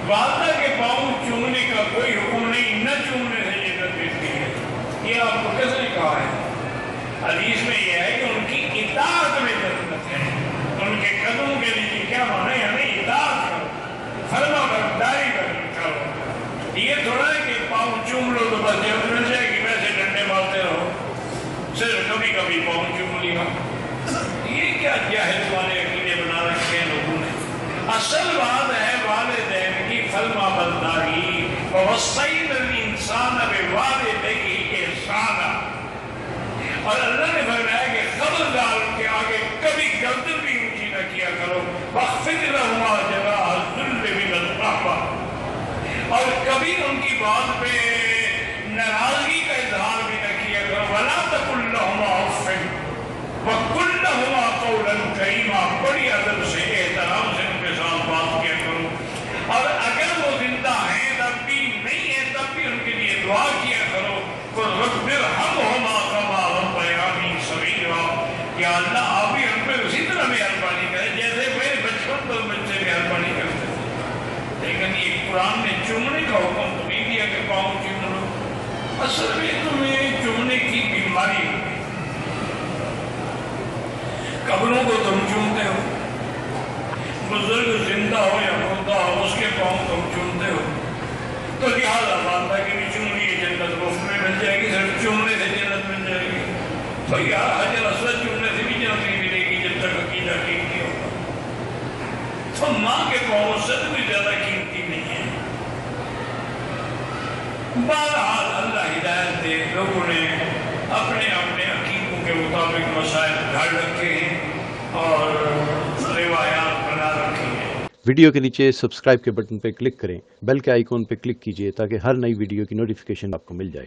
वालदा के पाँव चूमने का कोई हुक्म नहीं, न चूमने से जन्नत मिलती है। ये आपको किसने कहा है? हदीस में यह है कि उनकी इताअत में जन्नत है। उनके कदमों के नीचे क्या माना है? हमें इताअत करो, फर्मा बरदारी करो। ये थोड़ा है कि पाँव चूम लो तो बस जन्नत मिल जाएगी, वैसे डंडे मारते रहो, सिर्फ कभी कभी पाँव चूम लिया। ये क्या जाहिल वाले अकीदे बना रखे हैं लोगों ने। असल बात है वालिदैन की फर्मा बरदारी, ववस्सैनल इंसान बिवालिदैहि इहसाना। और अल्लाह ने फरमाया कि खबरदार उनके आगे कभी गर्दन भी ऊंची न किया करो। वख्फिद लहुमा जनाह ज़ुल्ल मिनर रहमा। और कभी उनकी बात पे नाराजगी का इजहार भी न किया करो। वला तकुल लहुमा उफ़्फ़िन वक़ुल लहुमा क़ौलन करीमा। बड़ी अदब से, एहतराम से उनके साथ बात किया करो। और अगर वो जिंदा हैं तब भी, नहीं है तब भी उनके लिए दुआ किया करो। रब्बिरहमहुमा कमा रब्बयानी सगीरा। या अल्लाह आप भी हम पे उसी तरह मेहरबानी करें जैसे मेरे बचपन पर बच्चे मेहरबानी करते थे। लेकिन ये कुरान ने चूमने का हुक्म तो नहीं दिया कि पाँव चूम लो। असल में तुम्हें चूमने की बीमारी हो। कब्रों को तुम चूमते हो, बुजुर्ग जिंदा हो या मुर्दा हो उसके पाँव तुम चूमते हो, तो लिहाजा वालदा की भी चूम लिए जन्नत मुफ्त में मिल जाएगी। सिर्फ चूमने से जन्नत मिल जाएगी। तो यार हजर असवद चूमने से भी जन्नत नहीं मिलेगी जब तक अकीदा ठीक नहीं होगा। तो माँ के पाँव से भी ज्यादा कीमती नहीं है। बहरहाल अल्लाह हिदायत दे, लोगों ने अपने अपने अकीदों के मुताबिक मसाइल घड़ रखे हैं और रिवायात बना रखी हैं। वीडियो के नीचे सब्सक्राइब के बटन पर क्लिक करें, बेल के आइकॉन पर क्लिक कीजिए ताकि हर नई वीडियो की नोटिफिकेशन आपको मिल जाए।